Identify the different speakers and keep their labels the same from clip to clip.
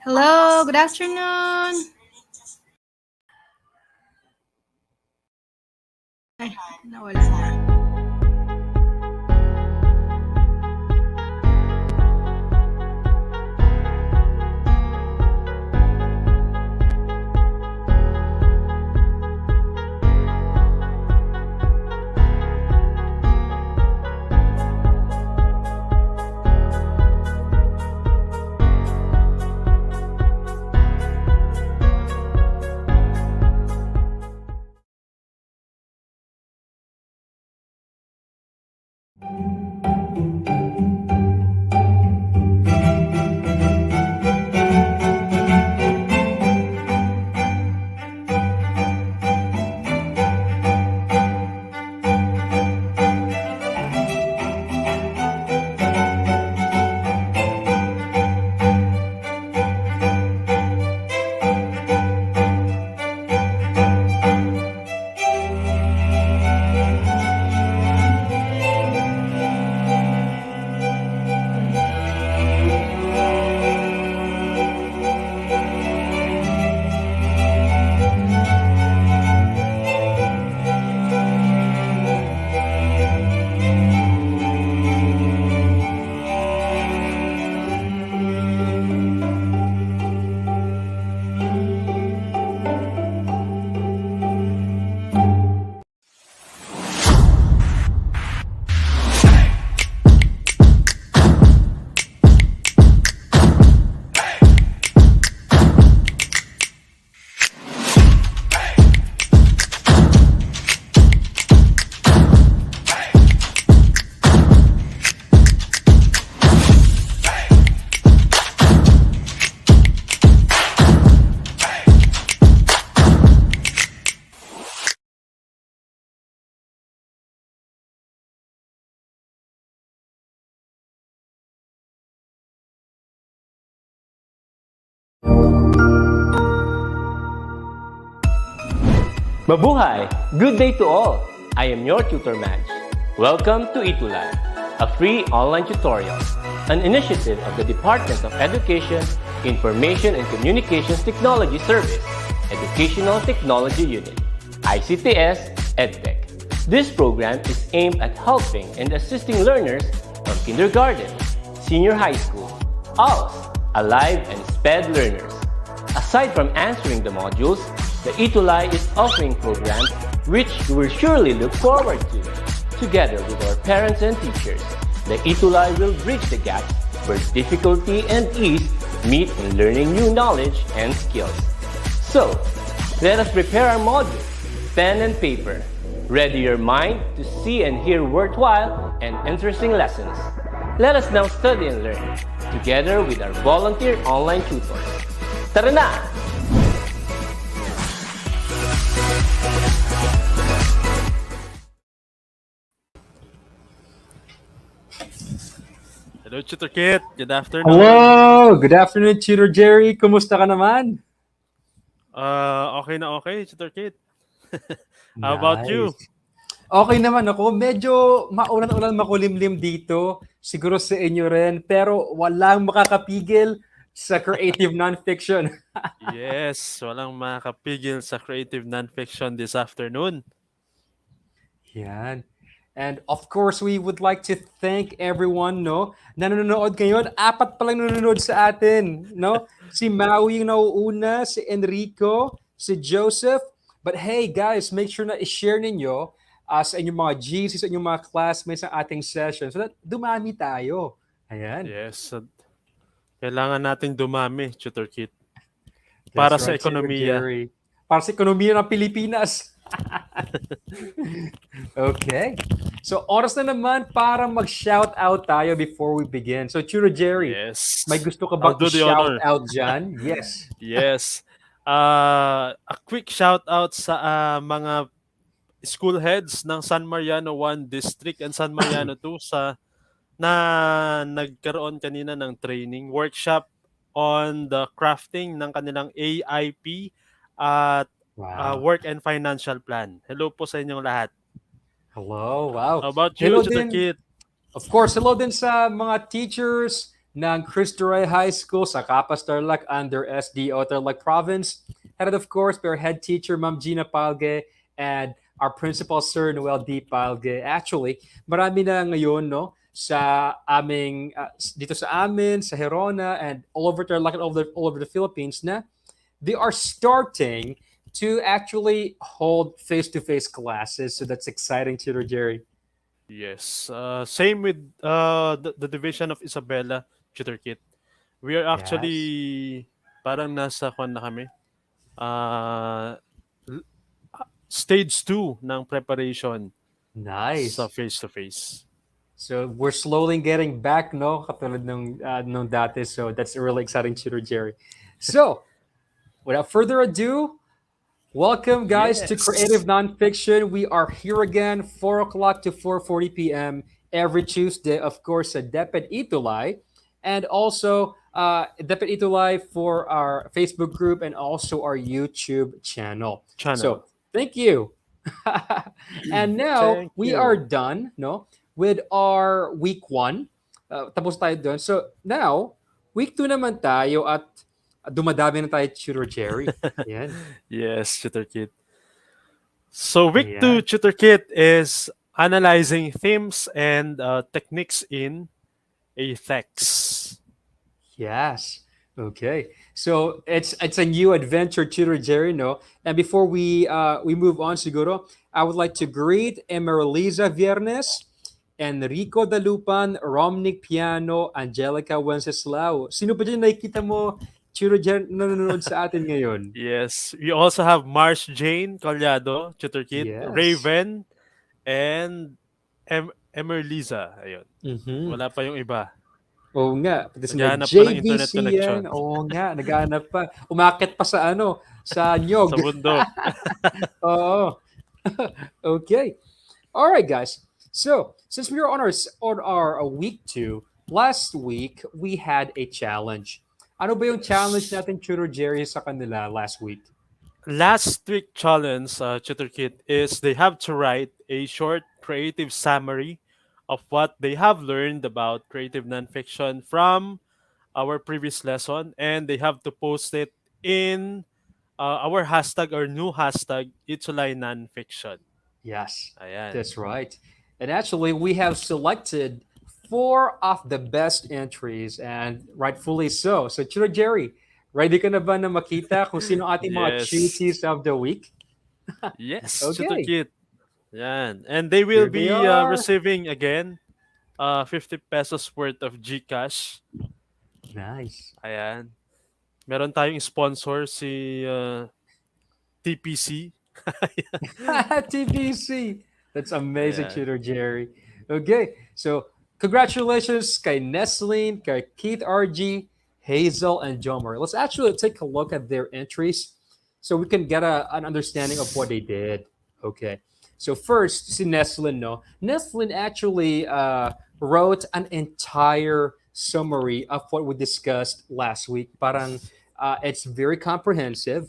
Speaker 1: Hello, good afternoon. Ay, nawala na.
Speaker 2: Mabuhay! Good day to all! I am your tutor Madge. Welcome to ETUlay, a free online tutorial, an initiative of the Department of Education, Information and Communications Technology Service, Educational Technology Unit, ICTS EdTech. This program is aimed at helping and assisting learners from kindergarten, senior high school, ALS, Alive and SPED learners. Aside from answering the modules, the ETUlay is offering programs which you will surely look forward to. Together with our parents and teachers, the ETUlay will bridge the gaps where difficulty and ease meet in learning new knowledge and skills. So, let us prepare our modules, pen and paper. Ready your mind to see and hear worthwhile and interesting lessons. Let us now study and learn, together with our volunteer online tutors. Tara na!
Speaker 3: Hello, Tutor Kit. Good afternoon.
Speaker 4: Hello! Good afternoon, Tutor Jerry. Kumusta ka naman?
Speaker 3: Okay na okay, Tutor Kit. How about you?
Speaker 4: Okay naman ako. Medyo maulan-ulan, makulimlim dito. Siguro sa inyo rin. Pero walang makakapigil sa creative nonfiction.
Speaker 3: Yes, walang makapigil sa creative nonfiction this afternoon.
Speaker 4: Yan. And of course, we would like to thank everyone, no, na nanonood ngayon. 4 pa lang nanonood sa atin, no? Si Maui yung nauuna, si Enrico, si Joseph. But hey, guys, make sure na i-share ninyo sa inyong mga GC, sa inyong mga classmates sa ating session so that dumami tayo. Ayan.
Speaker 3: Yes. Kailangan nating dumami, Tutor Kit. Para sa ekonomiya.
Speaker 4: Para sa ekonomiya ng Pilipinas. Okay. So, oras na naman para mag-shout out tayo before we begin. So, Tutor Jerry,
Speaker 3: Yes.
Speaker 4: may gusto ka ba i-shout out dyan? Yes.
Speaker 3: Yes. A quick shout out sa mga school heads ng San Mariano 1 District and San Mariano 2 na nagkaroon kanina ng training workshop on the crafting ng kanilang AIP at work and financial plan. Hello po sa inyong lahat.
Speaker 4: Hello, wow.
Speaker 3: How about you,
Speaker 4: Hello
Speaker 3: Tutor
Speaker 4: din,
Speaker 3: Kit?
Speaker 4: of course, hello din sa mga teachers, ng Cristo Rey High School sa Capas Tarlac under SDO Tarlac Province. Headed, of course, by our head teacher, Ma'am Gina Palge, and our principal, Sir Noel D. Palge. Actually, marami na ngayon, no, sa aming, dito sa amin, sa Herona, and all over Tarlac and all over the Philippines na they are starting to actually hold face-to-face classes. So that's exciting, Tutor Jerry.
Speaker 3: Yes. Same with the division of Isabela, Tutor Kit. We are
Speaker 4: Yes.
Speaker 3: actually parang nasa kwan na kami. Uh, stage 2 ng preparation sa
Speaker 4: Nice.
Speaker 3: face-to-face.
Speaker 4: So we're slowly getting back, no? Katulad nung dati. So that's really exciting, Tutor Jerry. So, without further ado, welcome, guys, to Creative
Speaker 3: Yes.
Speaker 4: Nonfiction. We are here again, 4 o'clock to 4:40 p.m. every Tuesday, of course, at DepEd ETUlay, and also DepEd ETUlay for our Facebook group and also our YouTube channel.
Speaker 3: Channel.
Speaker 4: So, thank you. And now,
Speaker 3: Thank
Speaker 4: we are
Speaker 3: you.
Speaker 4: done, no, with our week 1. Tapos tayo doon. So, now, week 2 naman tayo at dumadami na tayo, Tutor Jerry. Yan.
Speaker 3: Yes, Tutor Kit. So week 2
Speaker 4: Ayan.
Speaker 3: Tutor Kit is analyzing themes and techniques in EdTechs.
Speaker 4: Yes. Okay. So it's a new adventure, Tutor Jerry, no? And before we move on, siguro, I would like to greet Emeraliza Viernes, Enrico Dalupan, Romnick Piano, Angelica Wenceslao. Sino pa dyan nakikita mo, Tutor Jerry, nanonood sa atin ngayon?
Speaker 3: Yes, we also have Mars Jane Collado, Tutor Kit,
Speaker 4: Yes.
Speaker 3: Raven, and Emerliza. Ayun.
Speaker 4: Mhm.
Speaker 3: Wala pa yung iba.
Speaker 4: Oo nga, pati sila
Speaker 3: Naghahanap pa ng internet
Speaker 4: JBC
Speaker 3: connection
Speaker 4: yan. Oo nga, naghahanap pa. Umakit pa sa ano, sa
Speaker 3: sa
Speaker 4: Nyog.
Speaker 3: bundok.
Speaker 4: Oo. Okay. All right, guys. So, since we are on our week 2, last week we had a challenge. Ano ba yung challenge
Speaker 3: Yes.
Speaker 4: natin, Tutor Jerry, sa kanila last week?
Speaker 3: Last week challenge, Tutor Kit, is they have to write a short creative summary of what they have learned about creative nonfiction from our previous lesson, and they have to post it in our hashtag or new hashtag ETUlay nonfiction.
Speaker 4: Yes,
Speaker 3: Ayan.
Speaker 4: that's right. And actually, we have selected 4 of the best entries, and rightfully so. So, Chiro Jerry, ready ka na ba na makita kung sino ating mga
Speaker 3: Yes.
Speaker 4: choosies of the week?
Speaker 3: Yes, Tutor
Speaker 4: Okay,
Speaker 3: Kit. Yan. And they will
Speaker 4: here they
Speaker 3: be
Speaker 4: are.
Speaker 3: receiving again 50 pesos worth of GCash.
Speaker 4: Nice.
Speaker 3: Ayan. Meron tayong sponsor si TPC.
Speaker 4: TBC. That's amazing,
Speaker 3: Ayan.
Speaker 4: Tutor Jerry. Okay, so congratulations kay Nestlin, kay Keith RG, Hazel, and Jomer. Let's actually take a look at their entries so we can get an understanding of what they did. Okay, so first, si Nestlin, no? Nestlin actually wrote an entire summary of what we discussed last week. Parang it's very comprehensive,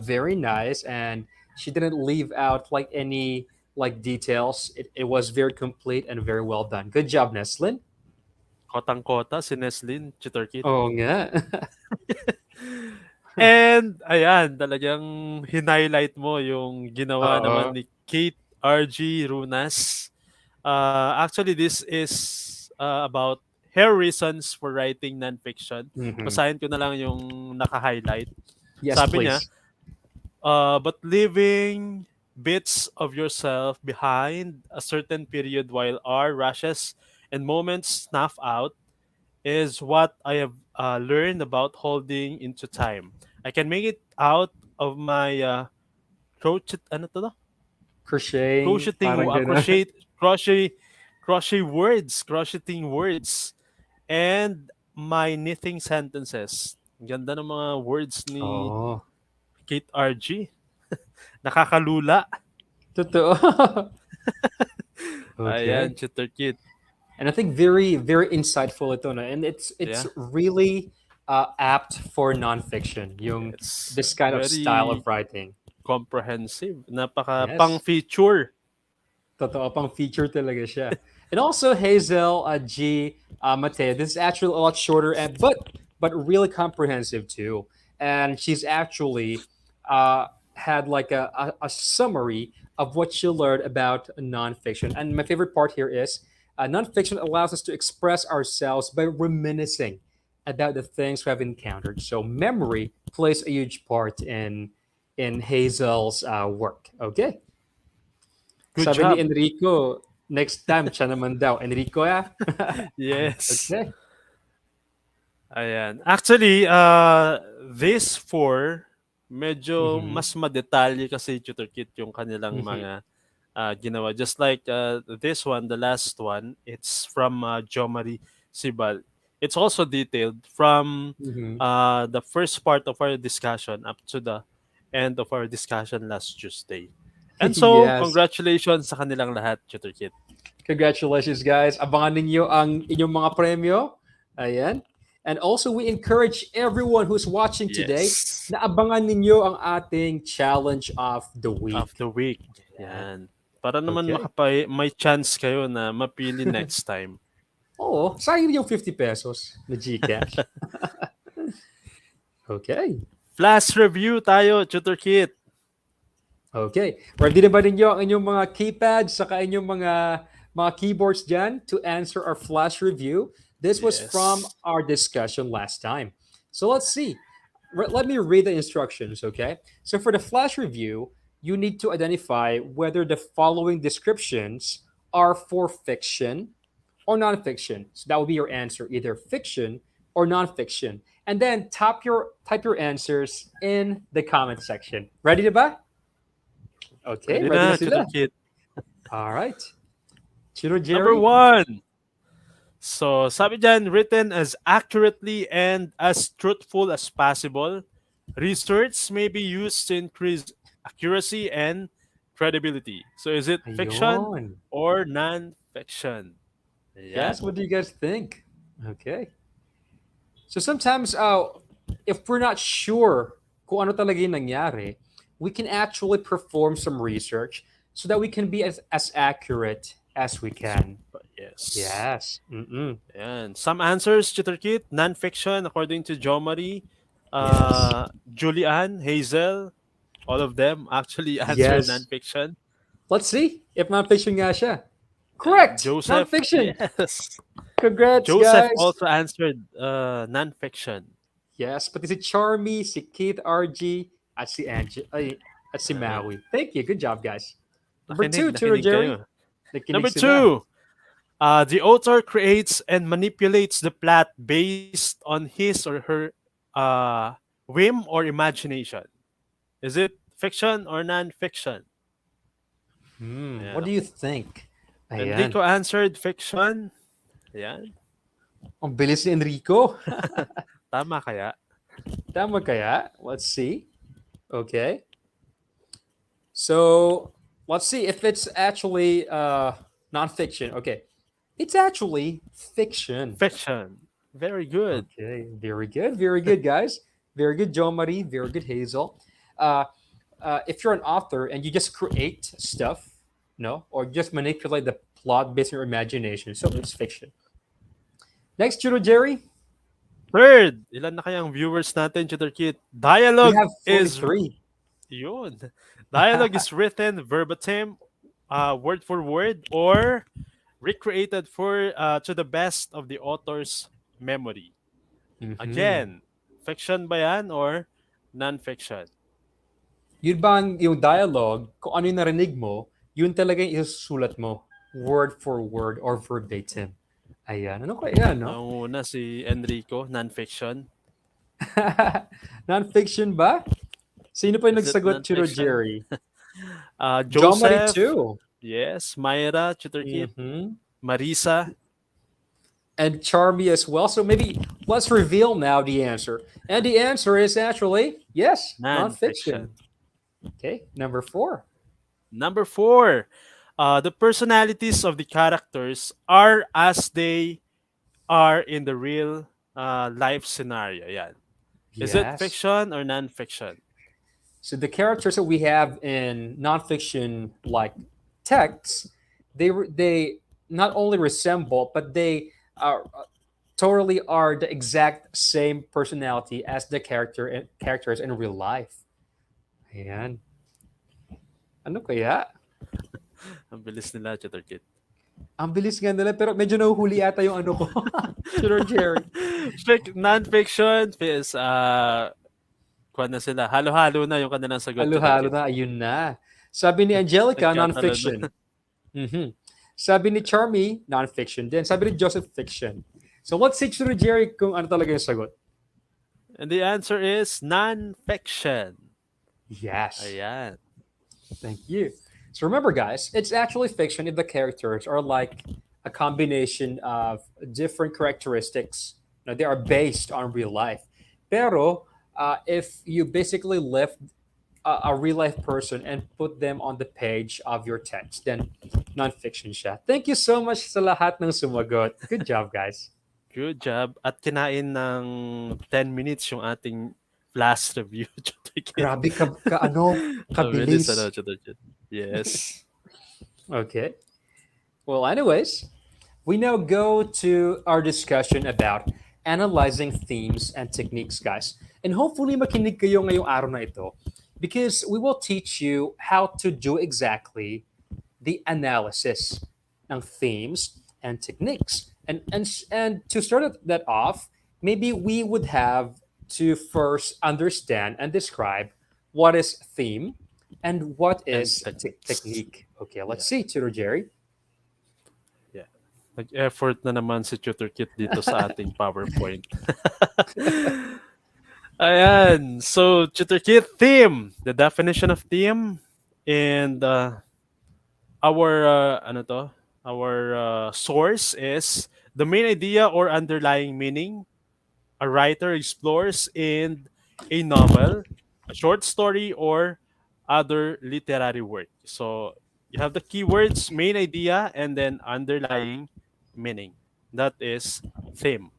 Speaker 4: very nice, and she didn't leave out like any like details. It was very complete and very well done. Good job, Neslin.
Speaker 3: Kotang-kota si Neslin, Tutor Kit.
Speaker 4: Oh nga.
Speaker 3: And ayan, talagang hinighlight mo yung ginawa naman
Speaker 4: Oo.
Speaker 3: ni Kate RG Runas. Actually, this is about her reasons for writing nonfiction.
Speaker 4: Mhm.
Speaker 3: Basahin ko na lang yung naka-highlight.
Speaker 4: Yes,
Speaker 3: Sabi niya,
Speaker 4: please.
Speaker 3: but leaving bits of yourself behind a certain period while our rushes and moments snuff out is what I have learned about holding into time. I can make it out of my ano to?
Speaker 4: Crocheting,
Speaker 3: Crocheting,
Speaker 4: parang gano'n.
Speaker 3: crocheting words, and my knitting sentences. Ang ganda ng mga words ni
Speaker 4: Oh,
Speaker 3: Kate RG. Nakakalula.
Speaker 4: totoo.
Speaker 3: Ayan,
Speaker 4: Okay.
Speaker 3: Tutor Kit.
Speaker 4: And I think very, very insightful ito, no? And it's
Speaker 3: Yeah,
Speaker 4: really apt for nonfiction, yung
Speaker 3: it's
Speaker 4: this kind of style of
Speaker 3: very
Speaker 4: writing.
Speaker 3: comprehensive. Napaka
Speaker 4: Yes.
Speaker 3: pang-feature.
Speaker 4: Totoo, pang feature talaga siya. And also Hazel G. Mateo. This is actually a lot shorter and but really comprehensive too. And she's actually uh, had like a summary of what she learned about nonfiction. And my favorite part here is nonfiction allows us to express ourselves by reminiscing about the things we have encountered. So memory plays a huge part in Hazel's work. Okay.
Speaker 3: Good
Speaker 4: Sabi ni
Speaker 3: job.
Speaker 4: Enrico, next time siya naman daw. Enrico, ya?
Speaker 3: Yes.
Speaker 4: Okay.
Speaker 3: Ayan. Actually, this four, medyo
Speaker 4: Mm-hmm.
Speaker 3: mas madetalye kasi Tutor Kit yung kanilang
Speaker 4: Mm-hmm.
Speaker 3: mga ginawa. Just like this one, the last one, it's from Jomari Sibal. It's also detailed from
Speaker 4: Mm-hmm.
Speaker 3: the first part of our discussion up to the end of our discussion last Tuesday. And so,
Speaker 4: Yes.
Speaker 3: congratulations sa kanilang lahat, Tutor Kit.
Speaker 4: Congratulations, guys. Abangan ninyo ang inyong mga premyo. Ayan. And also, we encourage everyone who's watching today
Speaker 3: Yes.
Speaker 4: na abangan ninyo ang ating challenge of the
Speaker 3: Of
Speaker 4: week.
Speaker 3: the week.
Speaker 4: Ayan.
Speaker 3: Yan. Para naman
Speaker 4: Okay.
Speaker 3: may chance kayo na mapili next time.
Speaker 4: Oo, sayang yung 50 pesos na GCash. Okay.
Speaker 3: Flash review tayo, Tutor Kit.
Speaker 4: Okay. Ready na ba ninyo ang inyong mga keypads saka inyong mga keyboards dyan to answer our flash review? This was from
Speaker 3: Yes.
Speaker 4: our discussion last time. So let's see. Let me read the instructions, okay? So for the flash review, you need to identify whether the following descriptions are for fiction or nonfiction. So that will be your answer, either fiction or nonfiction. And then type your answers in the comment section. Ready to ba? Okay,
Speaker 3: Ready
Speaker 4: ready na
Speaker 3: na, Tutor
Speaker 4: sila.
Speaker 3: Kit.
Speaker 4: All right. Chiro
Speaker 3: Number
Speaker 4: Jerry.
Speaker 3: 1. So, sabi dyan, written as accurately and as truthful as possible. Research may be used to increase accuracy and credibility. So, is it fiction
Speaker 4: Ayun.
Speaker 3: or non-fiction?
Speaker 4: Yes,
Speaker 3: Ayan.
Speaker 4: what do you guys think? Okay. So sometimes if we're not sure kung ano talaga yung nangyari, we can actually perform some research so that we can be as accurate as we can.
Speaker 3: Yes.
Speaker 4: Yes. Mm-mm.
Speaker 3: Ayan. Some answers, Tutor Kit, non-fiction according to Jomari,
Speaker 4: Yes.
Speaker 3: Julian, Hazel, all of them actually answered
Speaker 4: Yes.
Speaker 3: non-fiction.
Speaker 4: Let's see if non-fiction nga siya. Correct.
Speaker 3: Joseph,
Speaker 4: Non-fiction.
Speaker 3: yes.
Speaker 4: Congrats,
Speaker 3: Joseph
Speaker 4: guys.
Speaker 3: also answered non-fiction.
Speaker 4: Yes, pati si Charmy, si Keith RG, at si at si Maui. Thank you. Good job, guys. Number two, Turo
Speaker 3: Nakinig
Speaker 4: Jerry.
Speaker 3: kayo.
Speaker 4: Nakinig
Speaker 3: Number
Speaker 4: sila.
Speaker 3: 2, the author creates and manipulates the plot based on his or her whim or imagination. Is it fiction or non-fiction?
Speaker 4: What do you think? Ayan.
Speaker 3: Enrico answered fiction. Ayan.
Speaker 4: Ang bilis ni Enrico.
Speaker 3: Tama kaya?
Speaker 4: Tama kaya? Let's see. Okay. So, let's see if it's actually non-fiction. Okay. It's actually fiction.
Speaker 3: Fiction. Very good.
Speaker 4: Okay. Very good. Very good, guys. Very good, Joe Marie. Very good, Hazel. If you're an author and you just create stuff, no, or just manipulate the plot based on your imagination, so it's fiction. Next, Judo Jerry.
Speaker 3: Third, ilan na kayang viewers natin, Tutor Kit?
Speaker 4: We
Speaker 3: Dialogue
Speaker 4: have
Speaker 3: is
Speaker 4: 43.
Speaker 3: yun. Dialogue is written verbatim, word for word, or recreated to the best of the author's memory. Again, fiction ba yan or non-fiction?
Speaker 4: Yun ba yung dialogue, kung ano yung narinig mo, yun talaga yung isusulat mo, word for word or verbatim. Ayan. Ano kaya, no?
Speaker 3: Nanguna si Enrico, non-fiction.
Speaker 4: Non-fiction ba? Sino pa yung
Speaker 3: Is it
Speaker 4: nagsagot, Chiro
Speaker 3: non-fiction?
Speaker 4: Jerry?
Speaker 3: Joseph.
Speaker 4: too.
Speaker 3: Yes. Myra, Tutor Kit. Marisa.
Speaker 4: And Charmy as well. So maybe let's reveal now the answer. And the answer is actually, yes, non-fiction. Okay, number 4.
Speaker 3: Number 4, the personalities of the characters are as they are in the real life scenario. Yan. Is it
Speaker 4: Yes.
Speaker 3: fiction or non-fiction?
Speaker 4: So the characters that we have in nonfiction like texts, they not only resemble, but they are totally are the exact same personality as the characters in real life. Ayan. Ano kaya?
Speaker 3: Ang bilis nila, Tutor Kit.
Speaker 4: Ang bilis nga nila, pero medyo nahuhuli ata yung ano ko. Sure, Jerry.
Speaker 3: Non-fiction is, kuwan na sila. Halo-halo na yung kanilang sagot, Tutor
Speaker 4: Halo-halo
Speaker 3: Kit.
Speaker 4: na, ayun na. Sabi ni Angelica,
Speaker 3: Nagkatalo na.
Speaker 4: non-fiction. Mhm. Sabi ni Charmy, non-fiction din. Sabi ni Joseph, fiction. So let's see, Sir Jerry, kung ano talaga yung sagot.
Speaker 3: And the answer is non-fiction.
Speaker 4: Yes.
Speaker 3: Ayan.
Speaker 4: Thank you. So remember, guys, it's actually fiction if the characters are like a combination of different characteristics. They are based on real life. Pero if you basically lift a real life person and put them on the page of your text, then non-fiction siya. Thank you so much sa lahat ng sumagot. Good job, guys.
Speaker 3: Good job. At kinain ng 10 minutes yung ating last review, Tutor Kit.
Speaker 4: Grabe
Speaker 3: Ang bilis,
Speaker 4: kabilis.
Speaker 3: Tutor Kit. Yes.
Speaker 4: Okay. Well, anyways, we now go to our discussion about analyzing themes and techniques, guys. And hopefully makinig kayo ngayong araw na ito because we will teach you how to do exactly the analysis ng themes and techniques. And to start that off, maybe we would have to first understand and describe what is theme and what
Speaker 3: And
Speaker 4: is
Speaker 3: techniques.
Speaker 4: technique. Okay, let's
Speaker 3: Yeah.
Speaker 4: see, Tutor Jerry.
Speaker 3: Yeah. Nag-effort na naman si Tutor Kit dito sa ating PowerPoint. Ayan. So, Tutor Kit, theme. The definition of theme and our ano to? Our source is the main idea or underlying meaning a writer explores in a novel, a short story, or other literary work. So you have the keywords, main idea, and then underlying meaning. That is theme.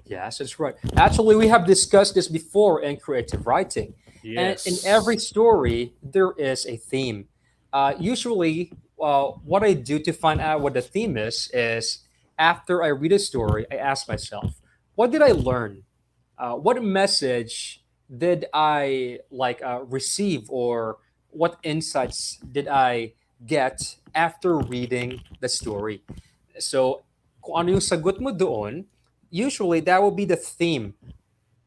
Speaker 4: Yes, that's right. Actually, we have discussed this before in creative writing. And in every
Speaker 3: Yes.
Speaker 4: story, there is a theme. Usually, what I do to find out what the theme is after I read a story, I ask myself, what did I learn? What message did I receive, or what insights did I get after reading the story? So, kung ano yung sagot mo doon, usually that will be the theme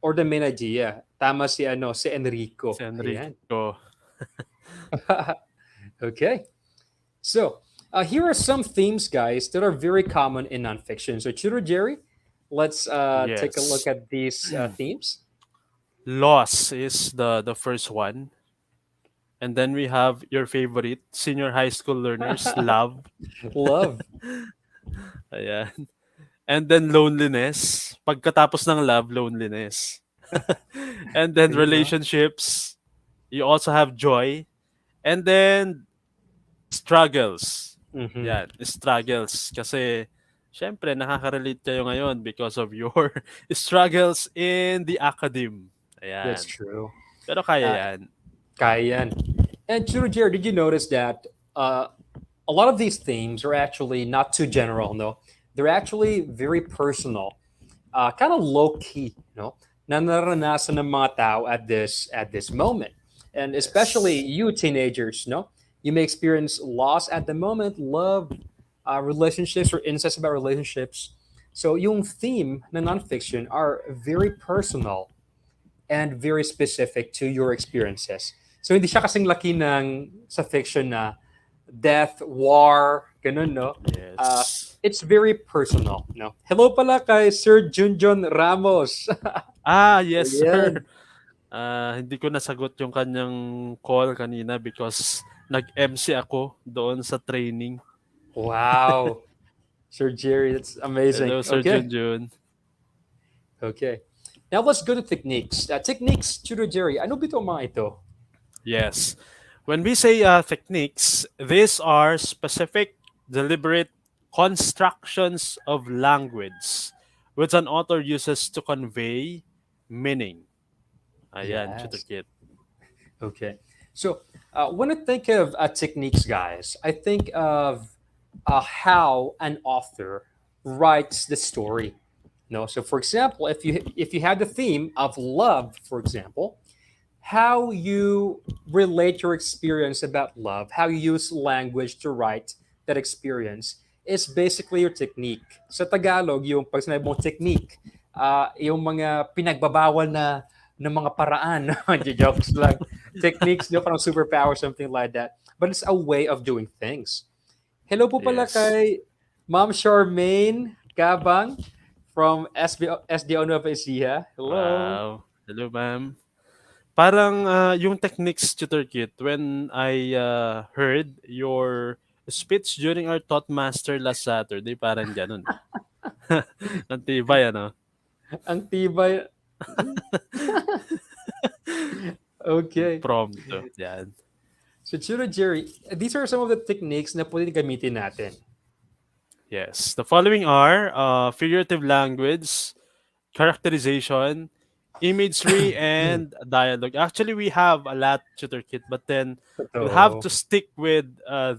Speaker 4: or the main idea. Tama si
Speaker 3: Si
Speaker 4: Enrico. Ayan.
Speaker 3: Enrico.
Speaker 4: Okay. So, here are some themes, guys, that are very common in nonfiction. So, Chiro Jerry, let's take a look
Speaker 3: Yes.
Speaker 4: at these themes.
Speaker 3: Loss is the first one. And then we have your favorite, senior high school learners, love.
Speaker 4: Love.
Speaker 3: Ayan. And then loneliness. Pagkatapos ng love, loneliness. And then
Speaker 4: Diba?
Speaker 3: relationships. You also have joy. And then struggles.
Speaker 4: Mhm.
Speaker 3: Yan, struggles. Kasi, syempre, nakaka-relate kayo ngayon because of your struggles in the academe.
Speaker 4: That's
Speaker 3: Ayan.
Speaker 4: true.
Speaker 3: Pero kaya
Speaker 4: Uh,
Speaker 3: yan.
Speaker 4: Kaya yan. And Chiro Jerry, did you notice that a lot of these themes are actually not too general, no? They're actually very personal, kind of low key, na naranasan ng mga tao at this moment, and especially
Speaker 3: Yes.
Speaker 4: you teenagers, you may experience loss at the moment, love, relationships, or insights about relationships. So yung theme na nonfiction are very personal and very specific to your experiences. So hindi siya kasing laki ng sa fiction na death, war, ganun, no?
Speaker 3: Yes.
Speaker 4: It's very personal, no? Hello pala kay Sir Junjun Ramos.
Speaker 3: Yes, sir.
Speaker 4: Ayan.
Speaker 3: Hindi ko nasagot yung kanyang call kanina because nag-MC ako doon sa training.
Speaker 4: Wow. Sir Jerry, that's amazing.
Speaker 3: Hello, Sir
Speaker 4: Okay.
Speaker 3: Junjun.
Speaker 4: Okay. Now let's go to techniques. Techniques, Tutor Jerry, ano ba itong mga ito?
Speaker 3: Yes. When we say techniques, these are specific, deliberate constructions of language which an author uses to convey meaning. Ayan,
Speaker 4: Yes.
Speaker 3: Tutor Kit.
Speaker 4: Okay. So when I think of techniques, guys, I think of how an author writes the story. No, so for example, if you had the theme of love, for example, how you relate your experience about love, how you use language to write that experience is basically your technique. Sa Tagalog, yung pag sinabi mong technique, yung mga pinagbabawal na mga paraan, jokes lang, techniques, no, parang superpower, something like that. But it's a way of doing things. Hello po pala
Speaker 3: Yes.
Speaker 4: kay Ma'am Charmaine Cabang from SDO Nova Ecija. Hello.
Speaker 3: Wow. Hello, ma'am. Parang yung techniques tutor kit, when I heard your speech during our Thought Master last Saturday, parang ganun. Ang tibay, ano?
Speaker 4: Ang tibay. Okay.
Speaker 3: Impromptu. Yan.
Speaker 4: So, Chiro Jerry, these are some of the techniques na pwede gamitin natin.
Speaker 3: Yes. The following are figurative language, characterization, imagery, and dialogue. Actually, we have a lot tutor kit, but then we'll have
Speaker 4: Totoo.
Speaker 3: to stick with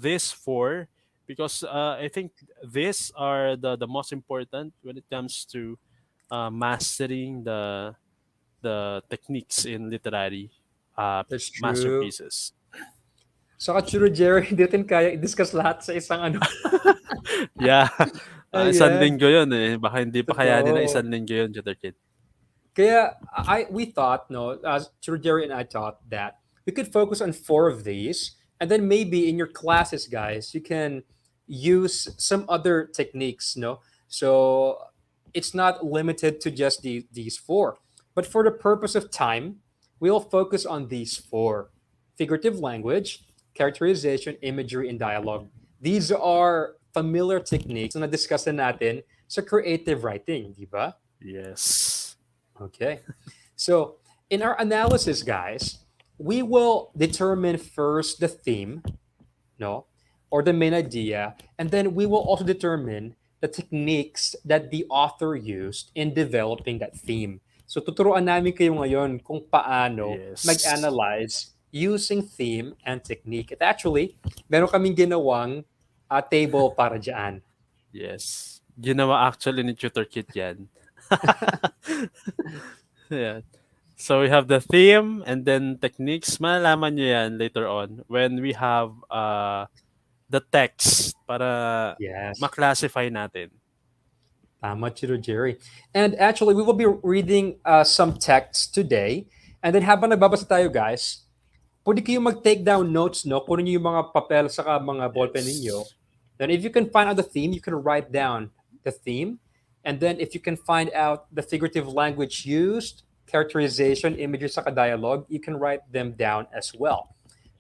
Speaker 3: these four because I think these are the most important when it comes to mastering the techniques in literary
Speaker 4: That's true.
Speaker 3: masterpieces.
Speaker 4: Saka Chiro Jerry, hindi natin kaya i-discuss lahat sa isang ano.
Speaker 3: Yeah. Isang
Speaker 4: Ayan.
Speaker 3: linggo yun eh. Baka hindi pa kayanin na
Speaker 4: Totoo.
Speaker 3: isang linggo yun, tutor kit.
Speaker 4: Kaya we thought, no, Chiro Jerry and I thought that we could focus on four of these, and then maybe in your classes, guys, you can use some other techniques, no. So it's not limited to just these four, but for the purpose of time, we'll focus on these four: figurative language, characterization, imagery, and dialogue. These are familiar techniques na discuss na natin sa creative writing, di ba?
Speaker 3: Yes.
Speaker 4: Okay. So, in our analysis, guys, we will determine first the theme, no, or the main idea, and then we will also determine the techniques that the author used in developing that theme. So, tuturuan namin kayo ngayon kung paano
Speaker 3: Yes.
Speaker 4: mag-analyze using theme and technique. At actually, meron kaming ginawang table para dyan.
Speaker 3: Yes. Ginawa actually ni Tutor Kit yan. Yeah. So we have the theme and then techniques. Malalaman nyo yan later on when we have the text para
Speaker 4: Yes.
Speaker 3: ma-classify natin.
Speaker 4: Tama, Chiro Jerry. And actually, we will be reading some text today. And then habang nagbabasa tayo, guys, pwede kayo mag-take down notes, no? Kunin niyo yung mga papel saka mga ballpen ninyo.
Speaker 3: Yes.
Speaker 4: Then if you can find out the theme, you can write down the theme. And then if you can find out the figurative language used, characterization, images, saka dialogue, you can write them down as well.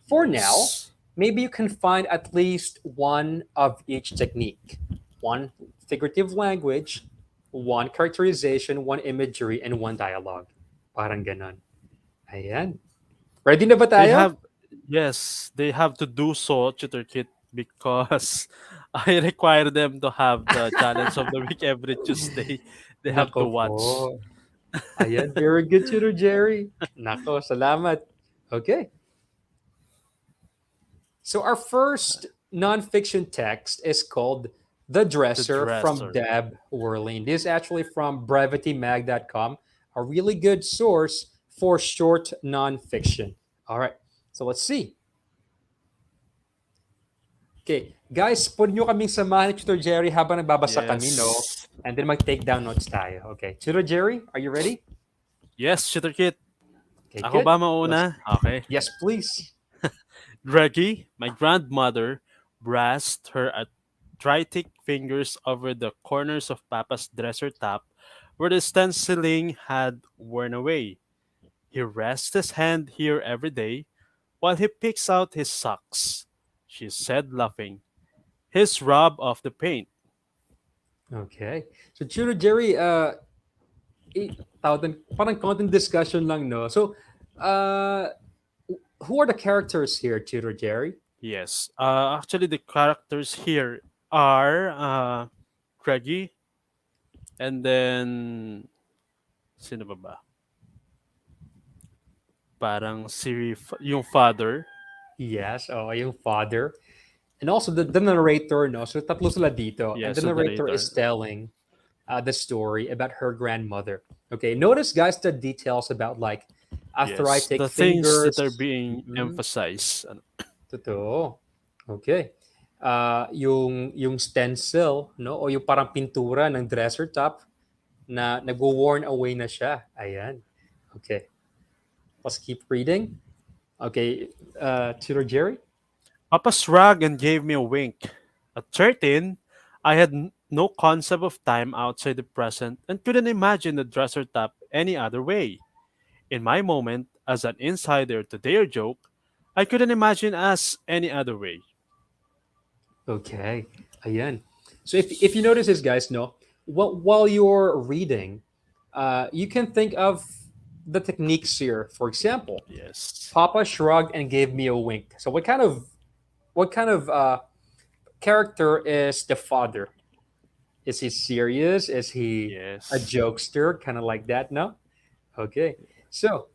Speaker 4: For now,
Speaker 3: Yes.
Speaker 4: maybe you can find at least one of each technique. One figurative language, one characterization, one imagery, and one dialogue. Parang ganon. Ayan. Ready na ba
Speaker 3: They
Speaker 4: tayo?
Speaker 3: have they have to do so, Tutor Kit, because I require them to have the challenge of the week every Tuesday. They have to
Speaker 4: Nako po.
Speaker 3: watch.
Speaker 4: Ayan, very good, Tutor Jerry. Nako, salamat. Okay. So our first nonfiction text is called The
Speaker 3: The
Speaker 4: Dresser from
Speaker 3: dresser.
Speaker 4: Deb Worling. This is actually from brevitymag.com, a really good source for short nonfiction. All right, so let's see. Okay, guys, pwede nyo kaming samahan ni Tutor Jerry habang nagbabasa kami, no?
Speaker 3: Yes.
Speaker 4: And then mag-take down notes tayo. Okay, Tutor Jerry, are you ready?
Speaker 3: Yes, Tutor Kit.
Speaker 4: Okay,
Speaker 3: Ako
Speaker 4: good.
Speaker 3: ba mauna? Okay.
Speaker 4: Yes, please.
Speaker 3: Greggy, my grandmother, brushed her arthritic fingers over the corners of Papa's dresser top where the stenciling had worn away. He rests his hand here every day while he picks out his socks, she said, laughing. His rub off the paint.
Speaker 4: Okay. So, Tutor Jerry, parang content discussion lang, no? So, uh, who are the characters here, Tutor Jerry?
Speaker 3: Yes. Actually, the characters here are Greggy and then sino ba ba? Parang yung father.
Speaker 4: Yes, oh, yung father. And also the narrator, no? So tatlo sila dito. And
Speaker 3: Yes,
Speaker 4: the
Speaker 3: the
Speaker 4: narrator is
Speaker 3: narrator.
Speaker 4: telling the story about her grandmother. Okay, notice, guys, the details about like
Speaker 3: Yes,
Speaker 4: arthritic
Speaker 3: the things that are
Speaker 4: fingers.
Speaker 3: being
Speaker 4: Mhm,
Speaker 3: emphasized.
Speaker 4: totoo. Okay. Yung stencil, no? O yung parang pintura ng dresser top na nagwo-worn away na siya. Ayan. Okay. Let's keep reading. Okay, Tutor Jerry?
Speaker 3: Papa shrugged and gave me a wink. At 13, I had no concept of time outside the present and couldn't imagine the dresser top any other way. In my moment, as an insider to their joke, I couldn't imagine us any other way.
Speaker 4: Okay. Ayan. So if you notice this, guys, no, while you're reading, you can think of the techniques here. For example,
Speaker 3: Yes.
Speaker 4: Papa shrugged and gave me a wink. So what kind of character is the father? Is he serious? Is he a
Speaker 3: Yes.
Speaker 4: jokester? Kind of like that, no? Okay. So,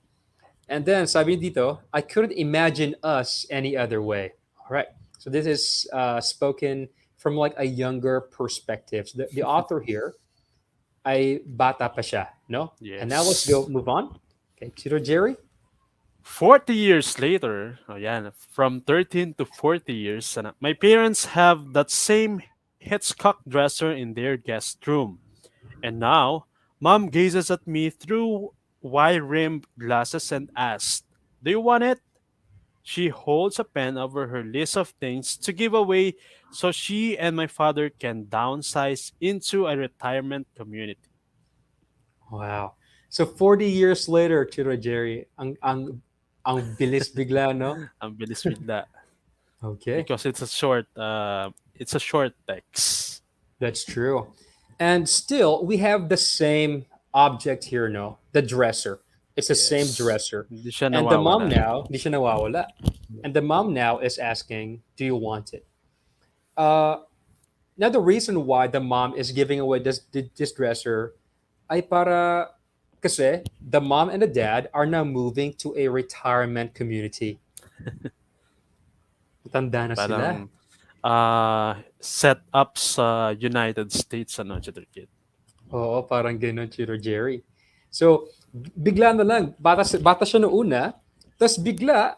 Speaker 4: and then sabi dito, I couldn't imagine us any other way. All right. So this is spoken from like a younger perspective. So the author here, ay bata pa siya, no? And now let's go
Speaker 3: Yes.
Speaker 4: move on. Okay, Tito Jerry.
Speaker 3: 40 years later, oh yeah, from 13 to 40 years, my parents have that same Hitchcock dresser in their guest room. And now, mom gazes at me through wide rimmed glasses and asks, "Do you want it?" She holds a pen over her list of things to give away so she and my father can downsize into a retirement community.
Speaker 4: Wow. So 40 years later, Tito Jerry, ang bilis bigla, no?
Speaker 3: Ang bilis bigla.
Speaker 4: Okay.
Speaker 3: Because it's a short text.
Speaker 4: That's true. And still, we have the same object here, no? The dresser. It's the same
Speaker 3: Yes.
Speaker 4: dresser.
Speaker 3: Hindi siya
Speaker 4: And the mom
Speaker 3: nawawala.
Speaker 4: now, di siya nawawala. And the mom now is asking, do you want it? Uh, Now, the reason why the mom is giving away this dresser ay para kasi the mom and the dad are now moving to a retirement community. Tanda na sila.
Speaker 3: Parang set up sa United States ano, Kid.
Speaker 4: Oo, parang gano'n, Chiro Jerry. So, bigla na lang, bata siya noong una, tapos bigla,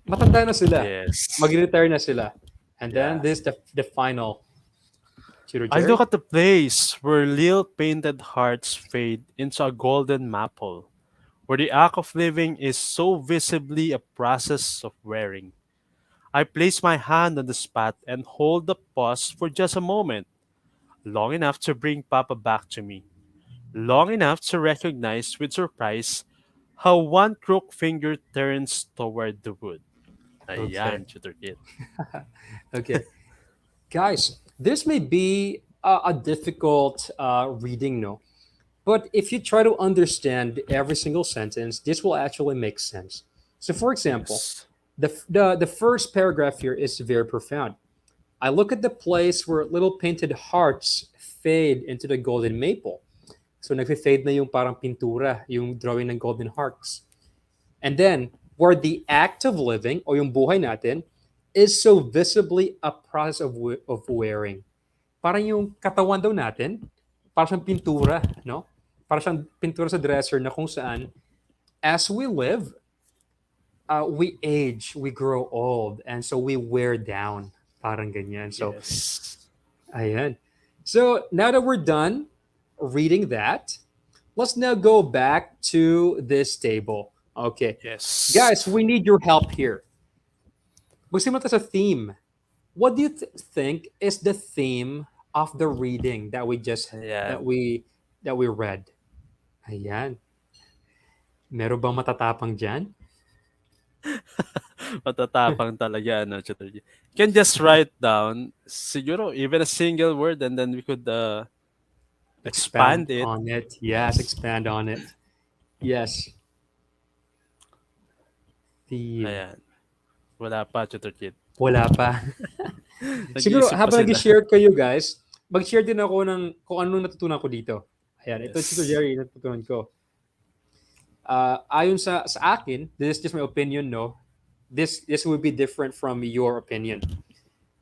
Speaker 4: matanda na sila.
Speaker 3: Yes.
Speaker 4: Mag-retire na sila. And then,
Speaker 3: Yeah.
Speaker 4: this is the final. Chiro
Speaker 3: I
Speaker 4: Jerry?
Speaker 3: look at the place where little painted hearts fade into a golden maple, where the act of living is so visibly a process of wearing. I place my hand on the spot and hold the pause for just a moment, long enough to bring Papa back to me, long enough to recognize with surprise how one crooked finger turns toward the wood.
Speaker 4: Okay.
Speaker 3: Ayan, Tutor Kid.
Speaker 4: Okay. Guys, this may be a difficult reading, no? But if you try to understand every single sentence, this will actually make sense. So, for example,
Speaker 3: Yes.
Speaker 4: the first paragraph here is very profound. I look at the place where little painted hearts fade into the golden maple. So, nagfe-fade na yung parang pintura, yung drawing ng golden hearts. And then, where the act of living, o yung buhay natin, is so visibly a process of wearing. Parang yung katawan daw natin, parang siyang pintura, no? Parang siyang pintura sa dresser na kung saan, as we live, we age, we grow old, and so we wear down. Parang ganyan. So,
Speaker 3: Yes.
Speaker 4: ayan. So, now that we're done reading that, let's now go back to this table. Okay.
Speaker 3: Yes.
Speaker 4: Guys, we need your help here. Magsimula tayo sa theme. What do you think is the theme of the reading that we just
Speaker 3: Ayan.
Speaker 4: that we read? Ayan. Meron bang matatapang dyan?
Speaker 3: Matatapang talaga, ano, Tutor Kid. You can just write down, siguro, even a single word and then we could expand it.
Speaker 4: on it. Yes, expand on it. Yes. Theme.
Speaker 3: Ayan. Wala pa, Tutor Kid.
Speaker 4: Wala pa. Siguro,
Speaker 3: Nag-iisip pa
Speaker 4: habang
Speaker 3: sila.
Speaker 4: nag-share kayo, guys, mag-share din ako ng kung anong natutunan ko dito. Ayan, ito
Speaker 3: Yes.
Speaker 4: si Jerry, natutunan ko. Ayon sa akin, this is just my opinion, no? this would be different from your opinion.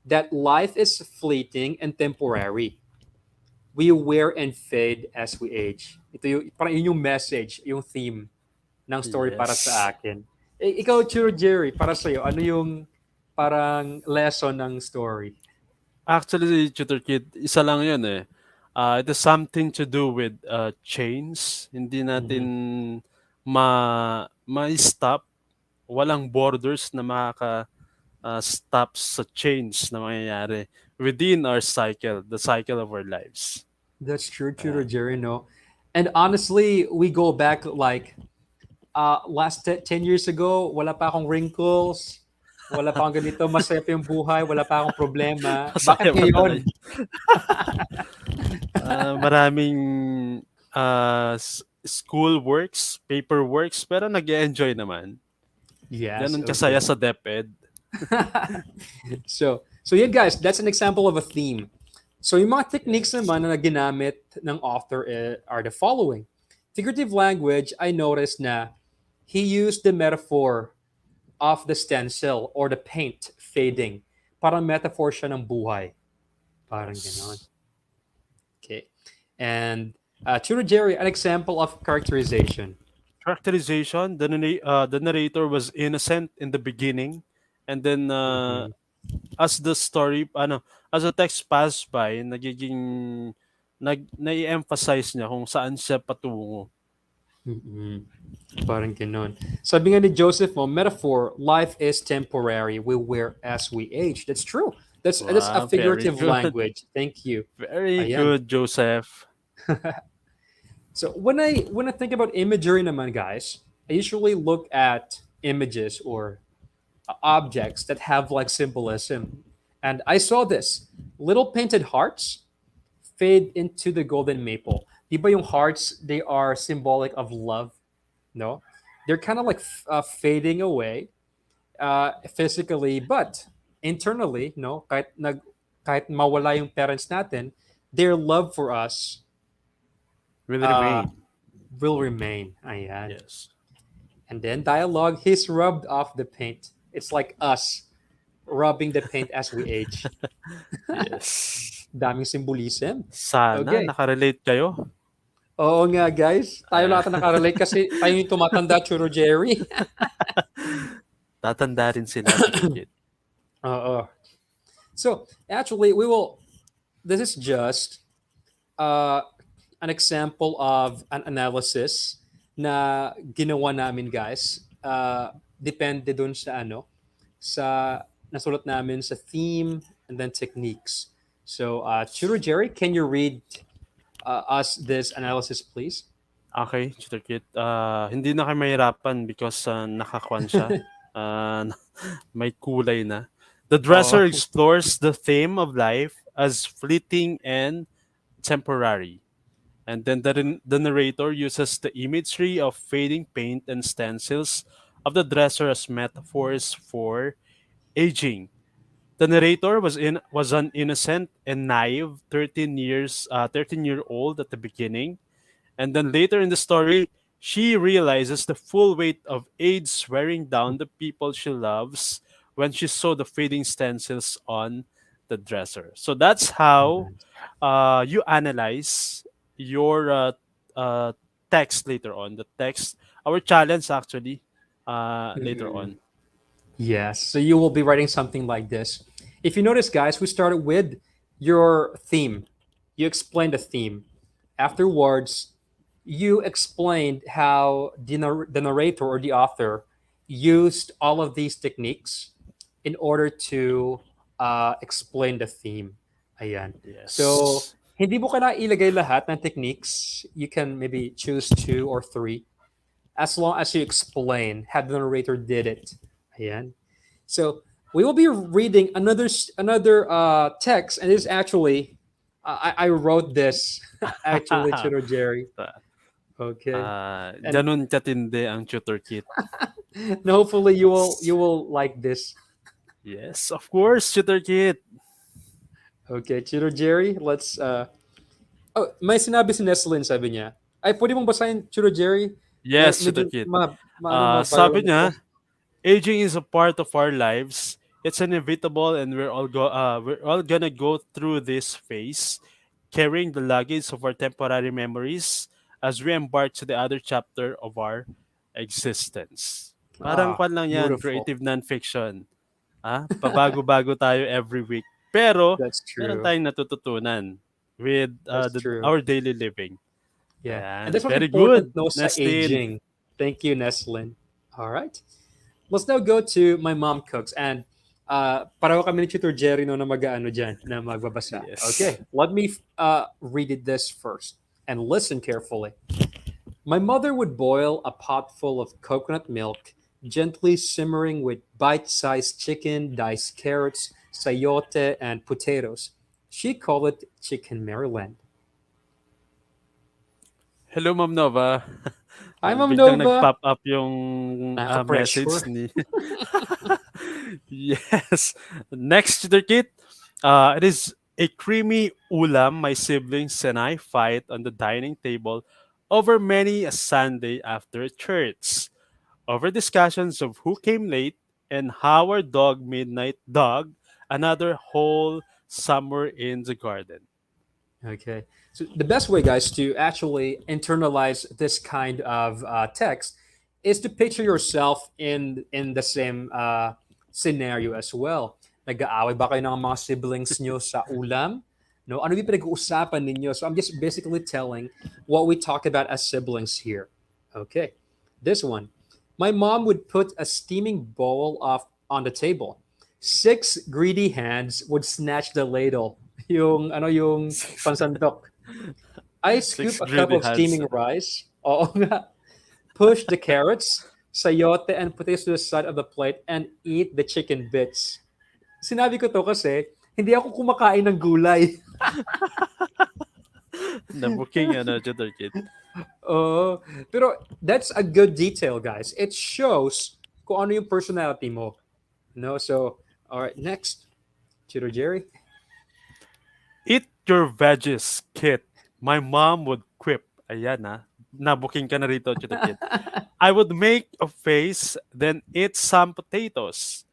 Speaker 4: That life is fleeting and temporary. We wear and fade as we age. Ito yung, parang yun yung message, yung theme ng story para sa
Speaker 3: Yes.
Speaker 4: akin. Ikaw, Churo Jerry, para sa'yo, ano yung parang lesson ng story?
Speaker 3: Actually, Tutor Kid, isa lang yun eh. It has something to do with chains. Hindi natin
Speaker 4: Mhm.
Speaker 3: ma-stop. Walang borders na makaka-stop sa chains na mangyayari within our cycle, the cycle of our lives.
Speaker 4: That's true, Churo
Speaker 3: Ayan.
Speaker 4: Jerry, no? And honestly, we go back like last 10 years ago, wala pa akong wrinkles, wala pa akong ganito, masaya pa yung buhay, wala pa akong problema. Bakit
Speaker 3: Masaya pa
Speaker 4: ngayon?
Speaker 3: tayo. Maraming school works, paper works, pero nag-enjoy naman.
Speaker 4: Yes,
Speaker 3: Ganun kasaya
Speaker 4: okay.
Speaker 3: sa DepEd.
Speaker 4: So yeah guys, that's an example of a theme. So yung mga techniques naman na ginamit ng author are the following. Figurative language, I noticed na he used the metaphor of the stencil or the paint fading. Parang metaphor siya ng buhay. Parang ganon.
Speaker 3: Yes.
Speaker 4: Okay. And Churo Jerry, an example of characterization.
Speaker 3: Characterization, the narrator was innocent in the beginning, and then
Speaker 4: Mhm.
Speaker 3: as the story, as the text passed by, nai-emphasize niya kung saan siya patungo.
Speaker 4: Mm-mm. Parang ganon. Sabi nga ni Joseph mo, metaphor, life is temporary. We wear as we age. That's true. That's a
Speaker 3: Wow, very
Speaker 4: figurative
Speaker 3: good.
Speaker 4: language. Thank you.
Speaker 3: Very
Speaker 4: Ayan.
Speaker 3: good, Joseph.
Speaker 4: So when I think about imagery naman, guys, I usually look at images or objects that have like symbolism. And I saw this. Little painted hearts fade into the golden maple. Di ba yung hearts, they are symbolic of love, no? They're kind of like fading away physically, but internally, no? Kahit mawala yung parents natin, their love for us
Speaker 3: Will
Speaker 4: uh,
Speaker 3: remain.
Speaker 4: will remain. Ayan.
Speaker 3: Yes.
Speaker 4: And then dialogue, he's rubbed off the paint. It's like us rubbing the paint as we age.
Speaker 3: Yes.
Speaker 4: Daming symbolism.
Speaker 3: Sana
Speaker 4: Okay.
Speaker 3: nakarelate kayo.
Speaker 4: Oo nga, guys. Tayo lahat na nakarelate kasi tayo yung tumatanda, Churo Jerry.
Speaker 3: Tatanda rin sila, Tutor Kid.
Speaker 4: Oo. So, actually, this is just an example of an analysis na ginawa namin, guys. Depende dun sa sa nasulat namin sa theme and then techniques. So, Churo Jerry, can you read us this analysis, please?
Speaker 3: Okay, Tutor Kid. Hindi na kayo mahirapan because nakakwan siya. May kulay na. The
Speaker 4: Oo.
Speaker 3: dresser explores the theme of life as fleeting and temporary. And then the narrator uses the imagery of fading paint and stencils of the dresser as metaphors for aging. The narrator was an innocent and naive 13-year old at the beginning, and then later in the story, she realizes the full weight of age wearing down the people she loves when she saw the fading stencils on the dresser. So that's how you analyze your text later on. The text, our challenge actually, later
Speaker 4: Mhm.
Speaker 3: on.
Speaker 4: Yes. So you will be writing something like this. If you notice, guys, we started with your theme. You explained the theme. Afterwards, you explained how the narrator or the author used all of these techniques in order to explain the theme. Ayan. So,
Speaker 3: Yes.
Speaker 4: hindi mo kailangan ilagay lahat ng techniques. You can maybe choose two or three as long as you explain how the narrator did it. Ayan. So we will be reading another text, and this actually I wrote this actually, Chino Jerry. Okay, and
Speaker 3: Ganun katindi ang tutor kit.
Speaker 4: hopefully you will like this.
Speaker 3: Yes, of course, tutor kit.
Speaker 4: Okay, Chino Jerry, let's oh, may sinabi si Neslin, sabi niya. Ay, pwede mong basahin, Chino Jerry?
Speaker 3: Yes, tutor
Speaker 4: Medyo
Speaker 3: kit.
Speaker 4: ma viral
Speaker 3: Sabi
Speaker 4: ako.
Speaker 3: niya, Aging is a part of our lives. It's inevitable, and we're all gonna go through this phase, carrying the luggage of our temporary memories as we embark to the other chapter of our existence. Parang
Speaker 4: Ah,
Speaker 3: kwan lang yan,
Speaker 4: beautiful.
Speaker 3: creative nonfiction. Pabago-bago tayo every week. Pero,
Speaker 4: That's
Speaker 3: meron
Speaker 4: true.
Speaker 3: tayong natututunan with
Speaker 4: That's true.
Speaker 3: our daily living.
Speaker 4: Yeah. And
Speaker 3: Ayan.
Speaker 4: that's what's
Speaker 3: Very
Speaker 4: important,
Speaker 3: good,
Speaker 4: no, sa
Speaker 3: Nestin.
Speaker 4: aging. Thank you, Neslin. All right. Let's now go to my mom cooks. And pareho kami ni Tutor Jerry no na mag-ano dyan, na magbabasa.
Speaker 3: Yes.
Speaker 4: Okay, let me read it this first and listen carefully. My mother would boil a pot full of coconut milk, gently simmering with bite-sized chicken, diced carrots, sayote, and potatoes. She called it Chicken Maryland.
Speaker 3: Hello, Ma'am Nova.
Speaker 4: Hi, Mom
Speaker 3: Biglang
Speaker 4: Nova.
Speaker 3: nag-pop up yung message
Speaker 4: Nakaka-pressure.
Speaker 3: ni... Yes. Next to the kit, it is a creamy ulam my siblings and I fight on the dining table over many a Sunday after church. Over discussions of who came late and how our dog Midnight dug another whole summer in the garden.
Speaker 4: Okay. So the best way, guys, to actually internalize this kind of text is to picture yourself in the same scenario as well. Nag-aaway ba kayo ng mga siblings nyo sa ulam? No, ano yung pinag-uusapan ninyo? So I'm just basically telling what we talk about as siblings here. Okay. This one. My mom would put a steaming bowl of on the table. Six greedy hands would snatch the ladle. Yung ano yung pansandok. I scoop
Speaker 3: Six
Speaker 4: a cup
Speaker 3: greedy
Speaker 4: of
Speaker 3: hands.
Speaker 4: steaming rice. Oo nga. Push the carrots, sayote, and potatoes to the side of the plate and eat the chicken bits. Sinabi ko to kasi hindi ako kumakain ng gulay.
Speaker 3: Nabuking Tutor Kit.
Speaker 4: Oh, pero that's a good detail, guys. It shows kung ano yung personality mo. No, so all right, next, Tutor Jerry.
Speaker 3: Eat your veggies, Kit. My mom would quip. Ayan Nabuking ka na rito, Tutor Kit. I would make a face, then eat some potatoes.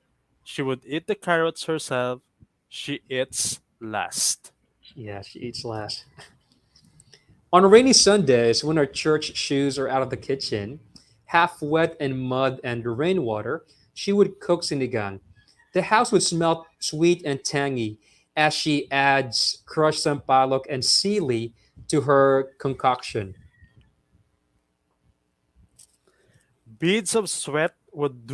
Speaker 3: She would eat the carrots herself. She eats last.
Speaker 4: Yeah, she eats last. On rainy Sundays, when our church shoes are out of the kitchen, half wet in mud and rainwater, she would cook sinigang. The house would smell sweet and tangy as she adds crushed sampalok and sili to her concoction.
Speaker 3: Beads of sweat would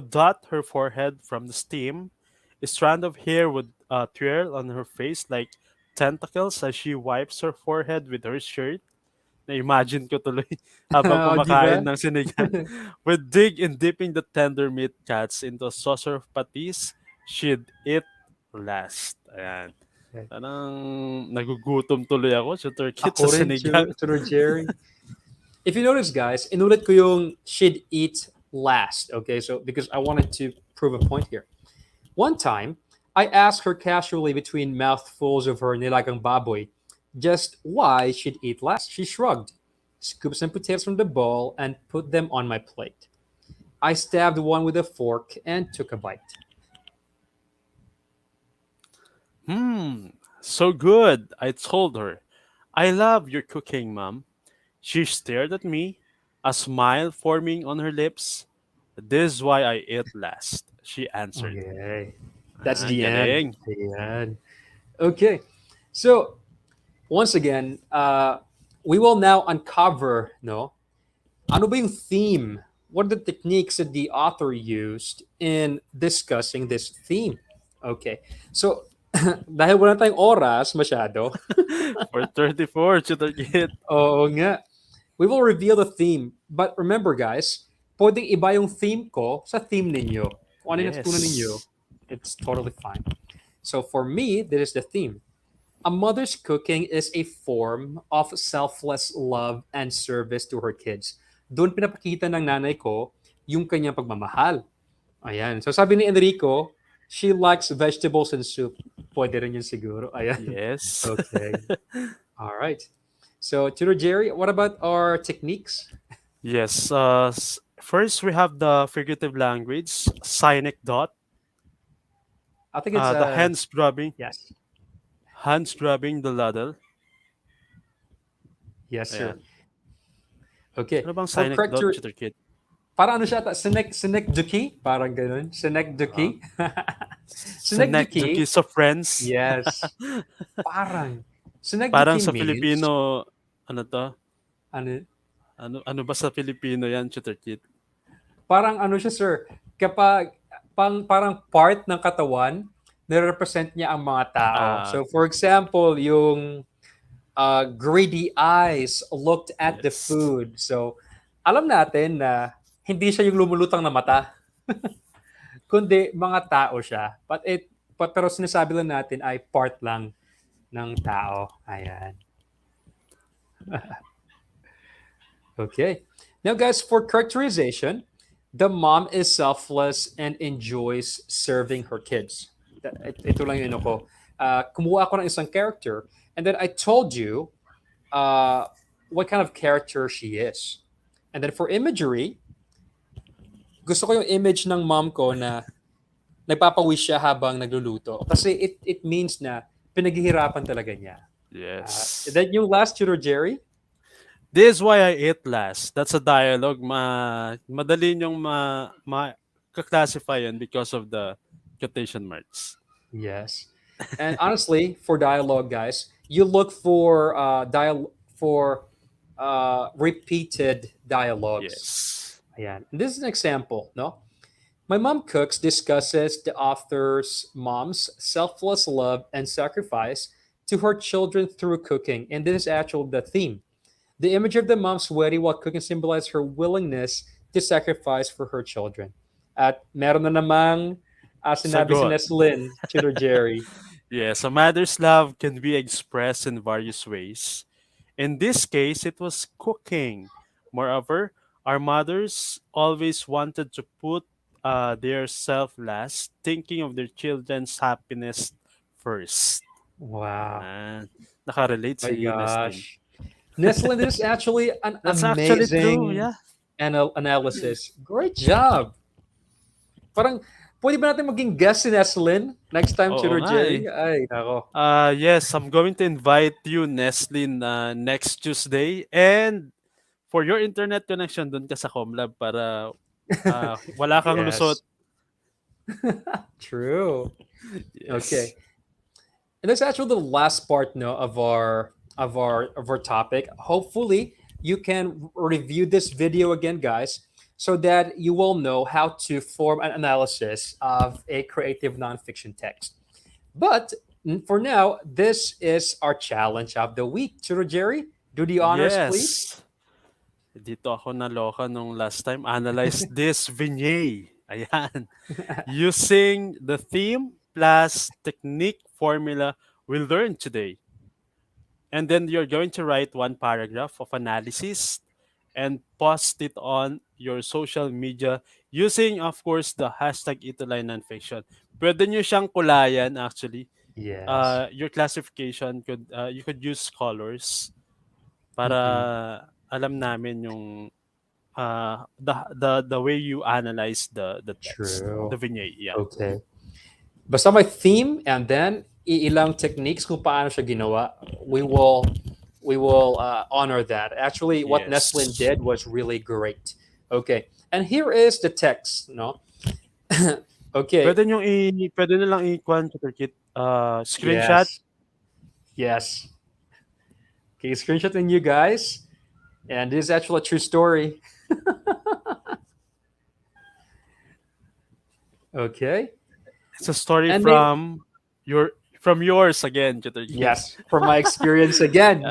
Speaker 3: dot her forehead from the steam. A strand of hair would twirl on her face like tentacles as she wipes her forehead with her shirt. Na-imagine ko tuloy habang
Speaker 4: Oh, di
Speaker 3: kumakain
Speaker 4: ba?
Speaker 3: ng sinigang. Would dig in dipping the tender meat cuts into a saucer of patis. She'd eat last. Ayan.
Speaker 4: Okay.
Speaker 3: Parang nagugutom tuloy ako sa turkey sa
Speaker 4: Ako rin,
Speaker 3: sinigang.
Speaker 4: Tutor Jerry. If you notice, guys, inulit ko yung she'd eat last. Okay, so because I wanted to prove a point here. One time, I asked her casually between mouthfuls of her nilagang baboy just why she'd eat last. She shrugged, scooped some potatoes from the bowl, and put them on my plate. I stabbed one with a fork and took a bite.
Speaker 3: So good, I told her. I love your cooking, Mom. She stared at me, a smile forming on her lips. This is why I ate last, she answered.
Speaker 4: Okay, that's
Speaker 3: Ang
Speaker 4: the end.
Speaker 3: galing.
Speaker 4: The end. Okay, so once again, we will now uncover, no, ano ba yung theme? What are the techniques that the author used in discussing this theme? Okay. So, dahil wala tayong oras masyado,
Speaker 3: For 34, Tutor Kit.
Speaker 4: oo nga, we will reveal the theme. But remember, guys, pwedeng iba yung theme ko sa theme ninyo. Kung ano yung natutunan ninyo,
Speaker 3: Yes.
Speaker 4: it's totally fine. So for me, this is the theme. A mother's cooking is a form of selfless love and service to her kids. Doon pinapakita ng nanay ko yung kanyang pagmamahal. Ayan. So sabi ni Enrico, she likes vegetables and soup. Pwede rin yun siguro. Ayan.
Speaker 3: Yes.
Speaker 4: Okay. All right. So, Tutor Jerry, what about our techniques?
Speaker 3: Yes. First, we have the figurative language, synecdoche,
Speaker 4: I think it's
Speaker 3: the
Speaker 4: yes.
Speaker 3: hands grabbing the ladle.
Speaker 4: Yes, sir.
Speaker 3: Ayan.
Speaker 4: Okay.
Speaker 3: Ano bang
Speaker 4: For
Speaker 3: synecdoche,
Speaker 4: corrector,
Speaker 3: Tutor Kit?
Speaker 4: parang ano siya, synecdoche, parang ganun.
Speaker 3: Ah,
Speaker 4: Synecdoche. Synecdoche,
Speaker 3: synecdoche of friends.
Speaker 4: yes. Parang.
Speaker 3: Parang
Speaker 4: Synecdoche
Speaker 3: sa
Speaker 4: means,
Speaker 3: Filipino, ano to?
Speaker 4: ano,
Speaker 3: Ano ba sa Filipino yan, Tutor Kit?
Speaker 4: parang ano siya, sir, kapag, parang part ng katawan, nire-represent niya ang mga tao.
Speaker 3: Ah,
Speaker 4: So, for example, yung greedy eyes looked at the
Speaker 3: yes.
Speaker 4: food. So, alam natin na hindi siya yung lumulutang na mata, kundi mga tao siya. Pero sinasabi lang natin ay part lang ng tao. Ayan. Okay. Now, guys, for characterization, the mom is selfless and enjoys serving her kids. Ito lang yun ako. Kumuha ako ng isang character, and then I told you uh, what kind of character she is. And then for imagery, gusto ko yung image ng mom ko na nagpapawis siya habang nagluluto. Kasi it means na pinaghihirapan talaga niya. And
Speaker 3: Yes.
Speaker 4: then yung last tutor, Jerry,
Speaker 3: This is why I ate last. That's a dialogue. Madali niyong classify yan because of the quotation marks.
Speaker 4: yes. And honestly, for dialogue, guys, you look for repeated dialogues.
Speaker 3: Yes.
Speaker 4: Ayan. And this is an example, no? My mom cooks discusses the author's mom's selfless love and sacrifice to her children through cooking. And this is actually the theme. The image of the mom sweaty while cooking symbolizes her willingness to sacrifice for her children. At meron na namang sinabi si
Speaker 3: Sagot.
Speaker 4: Neslin, Tutor Jerry.
Speaker 3: Yes, a mother's love can be expressed in various ways. In this case, it was cooking. Moreover, our mothers always wanted to put their self last, thinking of their children's happiness first.
Speaker 4: Wow.
Speaker 3: Ah, nakarelate
Speaker 4: My
Speaker 3: si Nestlin.
Speaker 4: gosh. Neslin, this is actually an
Speaker 3: That's actually true,
Speaker 4: amazing
Speaker 3: yeah.
Speaker 4: analysis. Great job. Parang, pwede ba natin maging guest si Neslin next time,
Speaker 3: Oo
Speaker 4: Tutor
Speaker 3: nga
Speaker 4: Jerry?
Speaker 3: eh.
Speaker 4: Ay, nako.
Speaker 3: Yes, I'm going to invite you, Nestlin, next Tuesday. And for your internet connection, dun ka sa Comlab para wala kang lusot.
Speaker 4: Yes. True.
Speaker 3: Yes.
Speaker 4: Okay. And that's actually the last part, no, of our topic. Hopefully, you can review this video again, guys, so that you will know how to form an analysis of a creative nonfiction text. But for now, this is our challenge of the week. Tutor Jerry, do the honors, please.
Speaker 3: Yes. Dito ako naloka nung last time. Analyze this vignette. Ayan. Using the theme plus technique formula we learned today. And then you're going to write one paragraph of analysis and post it on your social media using, of course, the hashtag ETUlay nonfiction. Pwede nyo siyang kulayan, actually.
Speaker 4: Yes.
Speaker 3: Your classification you could use colors para
Speaker 4: Mhm.
Speaker 3: alam namin yung the way you analyze the text, the
Speaker 4: True.
Speaker 3: vignette. Yeah.
Speaker 4: Okay. Basta may theme and then ilang techniques kung paano siya ginawa, we will honor that. Actually, what Neslin
Speaker 3: Yes.
Speaker 4: did was really great. Okay. And here is the text, no? Okay.
Speaker 3: Pwede nilang i-kwan screenshot.
Speaker 4: Yes. Yes. Okay, screenshotting you guys. And this is actually a true story. Okay.
Speaker 3: It's a story
Speaker 4: And
Speaker 3: from yours again, Tutor Kit.
Speaker 4: yes, from my experience again.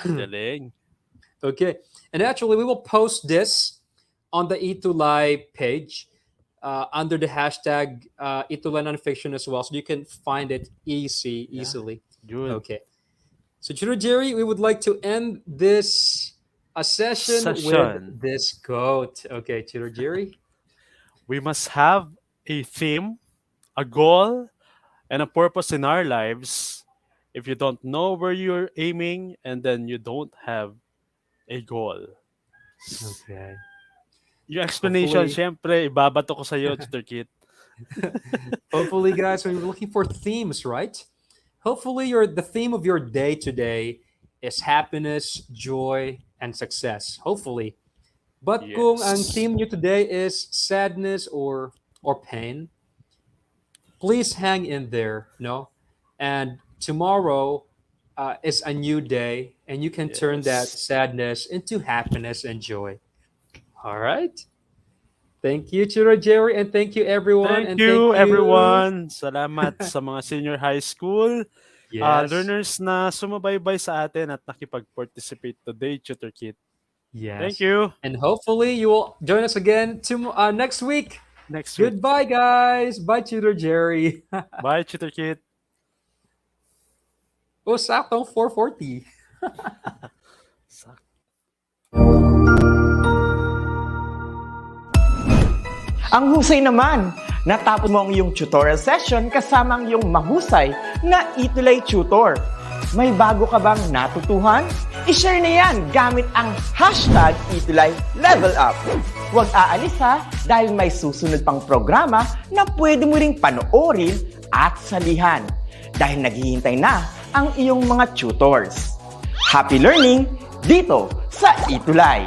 Speaker 3: Galing.
Speaker 4: Okay. And actually, we will post this on the ETUlay page under the hashtag ETUlay nonfiction as well. So you can find it easily.
Speaker 3: Good.
Speaker 4: Okay. So, Tutor Jerry, we would like to end this session with
Speaker 3: Session.
Speaker 4: this quote. Okay, Tutor Jerry.
Speaker 3: We must have a theme, a goal, and a purpose in our lives. If you don't know where you're aiming, and then you don't have a goal.
Speaker 4: Okay.
Speaker 3: Yung explanation,
Speaker 4: Hopefully-
Speaker 3: syempre, ibabato ko sa'yo, Tutor Kit.
Speaker 4: Hopefully, guys, when you're looking for themes, right? Hopefully, the theme of your day today is happiness, joy, and success. Hopefully. But kung ang
Speaker 3: Yes.
Speaker 4: theme nyo today is sadness or pain, please hang in there, no? And tomorrow is a new day, and you can turn that
Speaker 3: Yes.
Speaker 4: sadness into happiness and joy. All right. Thank you, Chiro Jerry, and thank you, everyone.
Speaker 3: Thank
Speaker 4: and
Speaker 3: you,
Speaker 4: thank you.
Speaker 3: everyone. Salamat sa mga senior high school
Speaker 4: Yes.
Speaker 3: learners na sumabaybay sa atin at nakipag-participate today, Tutor Kit.
Speaker 4: Yes.
Speaker 3: Thank you.
Speaker 4: And hopefully you will join us again next week.
Speaker 3: Next week.
Speaker 4: Goodbye, guys. Bye, Tutor Jerry.
Speaker 3: Bye, Tutor Kit.
Speaker 4: Oh, saktong 4:40.
Speaker 5: Ang husay naman! Natapos mo ang iyong tutorial session kasama ang iyong mahusay na ETUlay tutor. May bago ka bang natutuhan? I-share na yan gamit ang hashtag ETUlay Level Up. Huwag aalis ha dahil may susunod pang programa na pwede mo ring panoorin at salihan dahil naghihintay na ang iyong mga tutors. Happy learning dito sa ETUlay!